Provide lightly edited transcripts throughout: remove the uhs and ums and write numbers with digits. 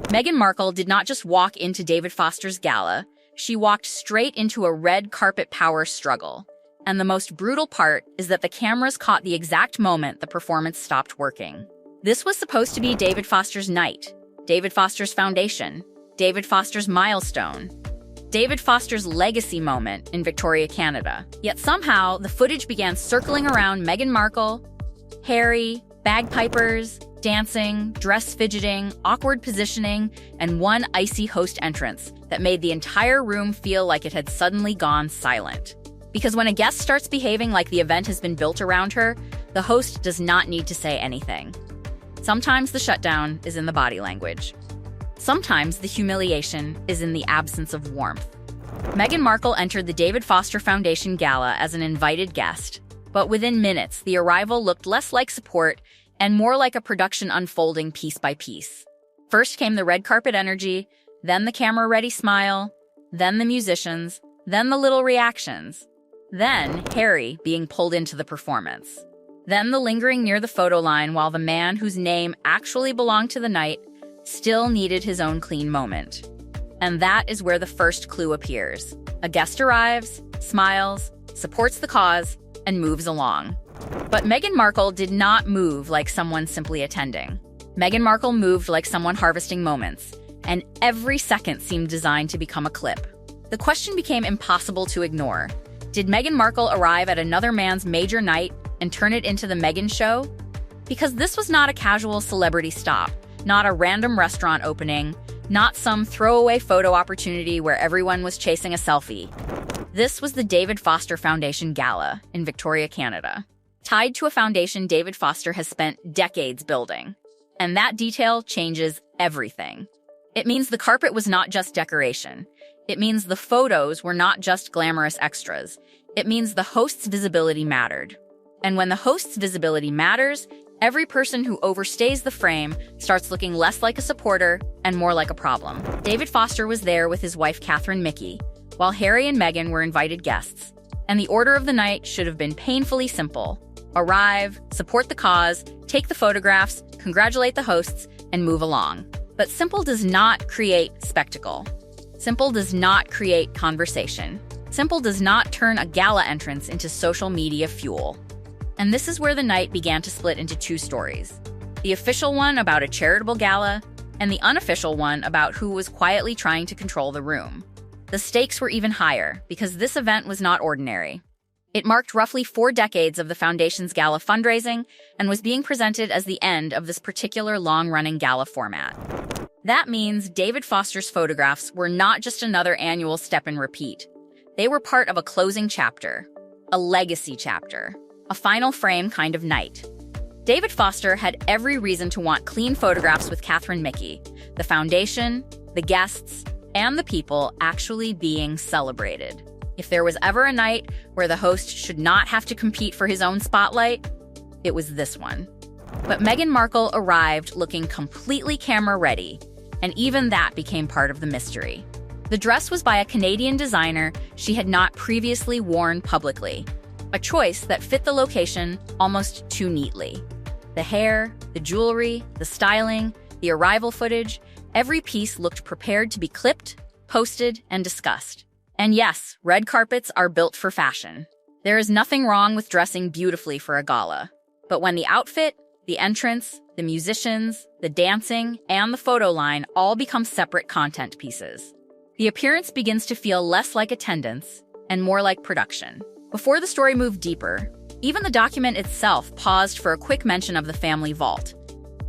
Meghan Markle did not just walk into David Foster's gala, she walked straight into a red carpet power struggle. And the most brutal part is that the cameras caught the exact moment the performance stopped working. This was supposed to be David Foster's night, David Foster's foundation, David Foster's milestone, David Foster's legacy moment in Victoria, Canada. Yet somehow, the footage began circling around Meghan Markle, Harry, bagpipers, dancing, dress fidgeting, awkward positioning, and one icy host entrance that made the entire room feel like it had suddenly gone silent. Because when a guest starts behaving like the event has been built around her, the host does not need to say anything. Sometimes the shutdown is in the body language. Sometimes the humiliation is in the absence of warmth. Meghan Markle entered the David Foster Foundation Gala as an invited guest, but within minutes, the arrival looked less like support and more like a production unfolding piece by piece. First came the red carpet energy, then the camera-ready smile, then the musicians, then the little reactions, then Harry being pulled into the performance, then the lingering near the photo line while the man whose name actually belonged to the night still needed his own clean moment. And that is where the first clue appears. A guest arrives, smiles, supports the cause, and moves along. But Meghan Markle did not move like someone simply attending. Meghan Markle moved like someone harvesting moments, and every second seemed designed to become a clip. The question became impossible to ignore. Did Meghan Markle arrive at another man's major night and turn it into the Meghan show? Because this was not a casual celebrity stop, not a random restaurant opening, not some throwaway photo opportunity where everyone was chasing a selfie. This was the David Foster Foundation Gala in Victoria, Canada, tied to a foundation David Foster has spent decades building. And that detail changes everything. It means the carpet was not just decoration. It means the photos were not just glamorous extras. It means the host's visibility mattered. And when the host's visibility matters, every person who overstays the frame starts looking less like a supporter and more like a problem. David Foster was there with his wife Catherine Mickey, while Harry and Meghan were invited guests. And the order of the night should have been painfully simple. Arrive, support the cause, take the photographs, congratulate the hosts, and move along. But simple does not create spectacle. Simple does not create conversation. Simple does not turn a gala entrance into social media fuel. And this is where the night began to split into two stories. The official one about a charitable gala, and the unofficial one about who was quietly trying to control the room. The stakes were even higher, because this event was not ordinary. It marked roughly 4 decades of the Foundation's gala fundraising, and was being presented as the end of this particular long-running gala format. That means David Foster's photographs were not just another annual step and repeat. They were part of a closing chapter, a legacy chapter, a final frame kind of night. David Foster had every reason to want clean photographs with Catherine Mickey, the foundation, the guests, and the people actually being celebrated. If there was ever a night where the host should not have to compete for his own spotlight, it was this one. But Meghan Markle arrived looking completely camera-ready, and even that became part of the mystery. The dress was by a Canadian designer she had not previously worn publicly, a choice that fit the location almost too neatly. The hair, the jewelry, the styling, the arrival footage, every piece looked prepared to be clipped, posted, and discussed. And yes, red carpets are built for fashion. There is nothing wrong with dressing beautifully for a gala. But when the outfit, the entrance, the musicians, the dancing, and the photo line all become separate content pieces, the appearance begins to feel less like attendance and more like production. Before the story moved deeper, even the document itself paused for a quick mention of the family vault,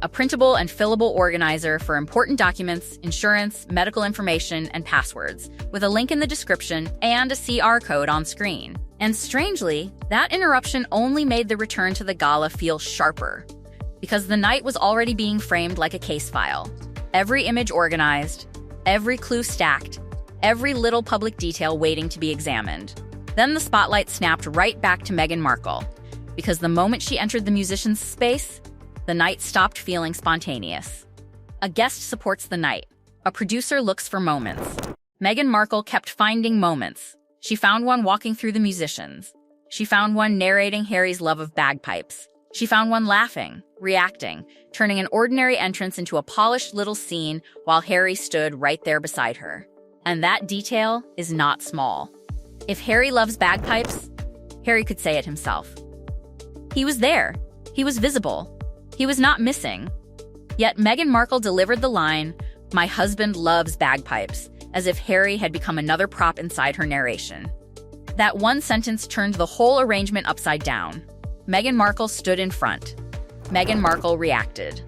a printable and fillable organizer for important documents, insurance, medical information, and passwords, with a link in the description and a CR code on screen. And strangely, that interruption only made the return to the gala feel sharper, because the night was already being framed like a case file. Every image organized, every clue stacked, every little public detail waiting to be examined. Then the spotlight snapped right back to Meghan Markle, because the moment she entered the musician's space, the night stopped feeling spontaneous. A guest supports the night. A producer looks for moments. Meghan Markle kept finding moments. She found one walking through the musicians. She found one narrating Harry's love of bagpipes. She found one laughing. reacting, turning an ordinary entrance into a polished little scene while Harry stood right there beside her. And that detail is not small. If Harry loves bagpipes, Harry could say it himself. He was there. He was visible. He was not missing. Yet Meghan Markle delivered the line, "My husband loves bagpipes," as if Harry had become another prop inside her narration. That one sentence turned the whole arrangement upside down. Meghan Markle stood in front. Meghan Markle reacted.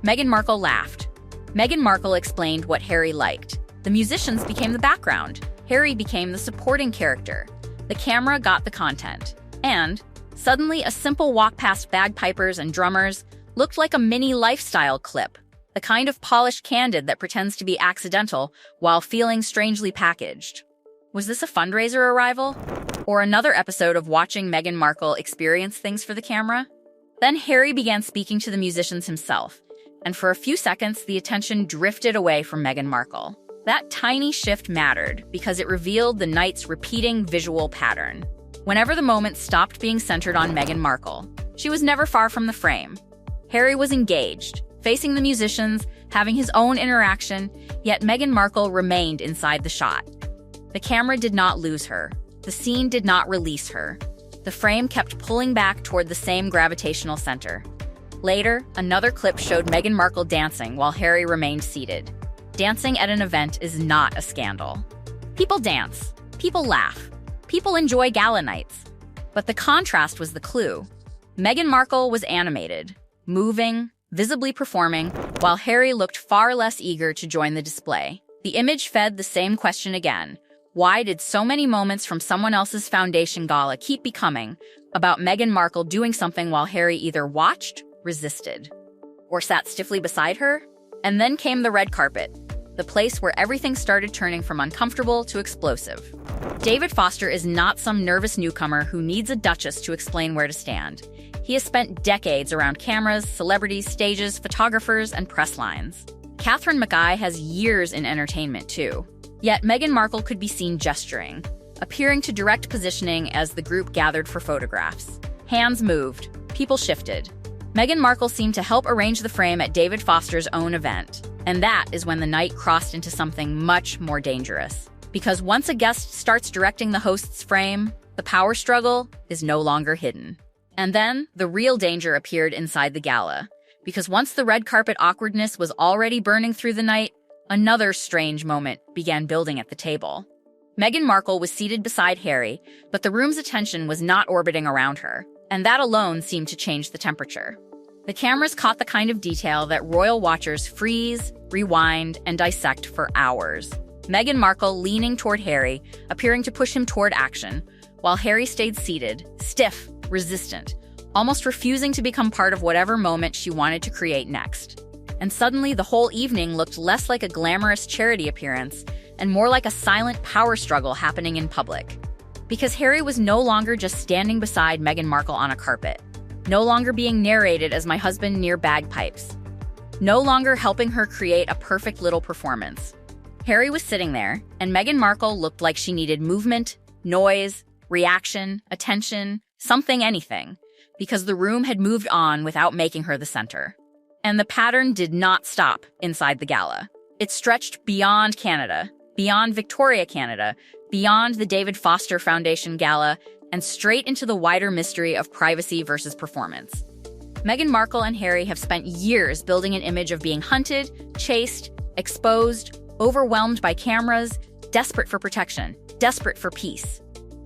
Meghan Markle laughed. Meghan Markle explained what Harry liked. The musicians became the background. Harry became the supporting character. The camera got the content. And, suddenly, a simple walk past bagpipers and drummers looked like a mini lifestyle clip, the kind of polished candid that pretends to be accidental while feeling strangely packaged. Was this a fundraiser arrival? Or another episode of watching Meghan Markle experience things for the camera? Then Harry began speaking to the musicians himself, and for a few seconds the attention drifted away from Meghan Markle. That tiny shift mattered because it revealed the night's repeating visual pattern. Whenever the moment stopped being centered on Meghan Markle, she was never far from the frame. Harry was engaged, facing the musicians, having his own interaction, yet Meghan Markle remained inside the shot. The camera did not lose her. The scene did not release her. The frame kept pulling back toward the same gravitational center. Later, another clip showed Meghan Markle dancing while Harry remained seated. Dancing at an event is not a scandal. People dance. People laugh. People enjoy gala nights. But the contrast was the clue. Meghan Markle was animated, moving, visibly performing, while Harry looked far less eager to join the display. The image fed the same question again. Why did so many moments from someone else's foundation gala keep becoming about Meghan Markle doing something while Harry either watched, resisted, or sat stiffly beside her? And then came the red carpet, the place where everything started turning from uncomfortable to explosive. David Foster is not some nervous newcomer who needs a duchess to explain where to stand. He has spent decades around cameras, celebrities, stages, photographers, and press lines. Catherine McGuy has years in entertainment, too. Yet Meghan Markle could be seen gesturing, appearing to direct positioning as the group gathered for photographs. Hands moved, people shifted. Meghan Markle seemed to help arrange the frame at David Foster's own event. And that is when the night crossed into something much more dangerous. Because once a guest starts directing the host's frame, the power struggle is no longer hidden. And then, the real danger appeared inside the gala. Because once the red carpet awkwardness was already burning through the night, another strange moment began building at the table. Meghan Markle was seated beside Harry, but the room's attention was not orbiting around her, and that alone seemed to change the temperature. The cameras caught the kind of detail that royal watchers freeze, rewind, and dissect for hours. Meghan Markle leaning toward Harry, appearing to push him toward action, while Harry stayed seated, stiff, resistant, almost refusing to become part of whatever moment she wanted to create next. And suddenly, the whole evening looked less like a glamorous charity appearance and more like a silent power struggle happening in public. Because Harry was no longer just standing beside Meghan Markle on a carpet, no longer being narrated as my husband near bagpipes, no longer helping her create a perfect little performance. Harry was sitting there, and Meghan Markle looked like she needed movement, noise, reaction, attention, something, anything, because the room had moved on without making her the center. And the pattern did not stop inside the gala. It stretched beyond Canada, beyond Victoria, Canada, beyond the David Foster Foundation Gala, and straight into the wider mystery of privacy versus performance. Meghan Markle and Harry have spent years building an image of being hunted, chased, exposed, overwhelmed by cameras, desperate for protection, desperate for peace.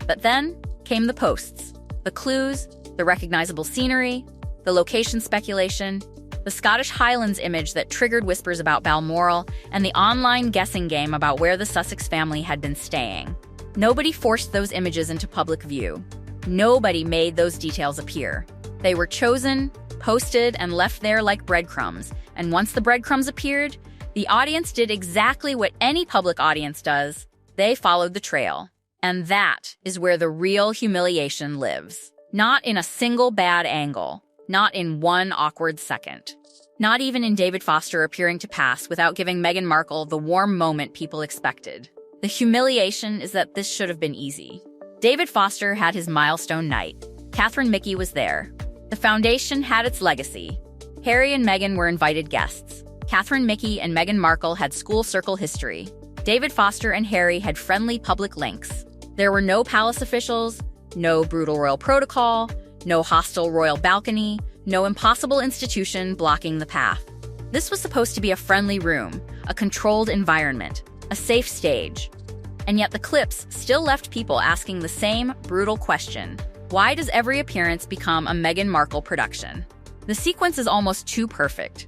But then came the posts, the clues, the recognizable scenery, the location speculation, the Scottish Highlands image that triggered whispers about Balmoral, and the online guessing game about where the Sussex family had been staying. Nobody forced those images into public view. Nobody made those details appear. They were chosen, posted, and left there like breadcrumbs. And once the breadcrumbs appeared, the audience did exactly what any public audience does. They followed the trail. And that is where the real humiliation lives. Not in a single bad angle. Not in one awkward second. Not even in David Foster appearing to pass without giving Meghan Markle the warm moment people expected. The humiliation is that this should have been easy. David Foster had his milestone night. Catherine Mickey was there. The foundation had its legacy. Harry and Meghan were invited guests. Catherine Mickey and Meghan Markle had school circle history. David Foster and Harry had friendly public links. There were no palace officials, no brutal royal protocol, no hostile royal balcony, no impossible institution blocking the path. This was supposed to be a friendly room, a controlled environment, a safe stage. And yet the clips still left people asking the same brutal question: why does every appearance become a Meghan Markle production? The sequence is almost too perfect.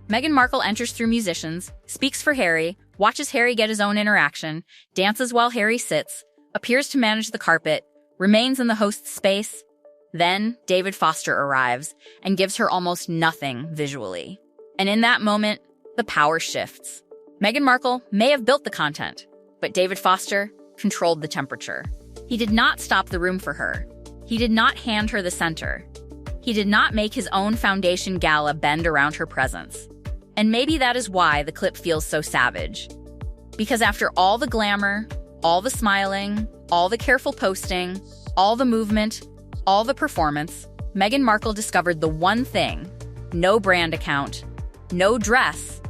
Meghan Markle enters through musicians, speaks for Harry, watches Harry get his own interaction, dances while Harry sits, appears to manage the carpet, remains in the host's space. Then David Foster arrives and gives her almost nothing visually. And in that moment, the power shifts. Meghan Markle may have built the content, but David Foster controlled the temperature. He did not stop the room for her. He did not hand her the center. He did not make his own foundation gala bend around her presence. And maybe that is why the clip feels so savage. Because after all the glamour, all the smiling, all the careful posting, all the movement, all the performance, Meghan Markle discovered the one thing: no brand account, no dress,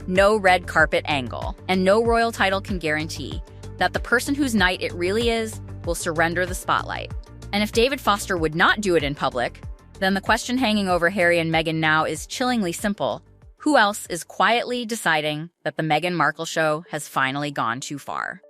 no red carpet angle, and no royal title can guarantee that the person whose night it really is will surrender the spotlight. And if David Foster would not do it in public, then the question hanging over Harry and Meghan now is chillingly simple: who else is quietly deciding that the Meghan Markle show has finally gone too far?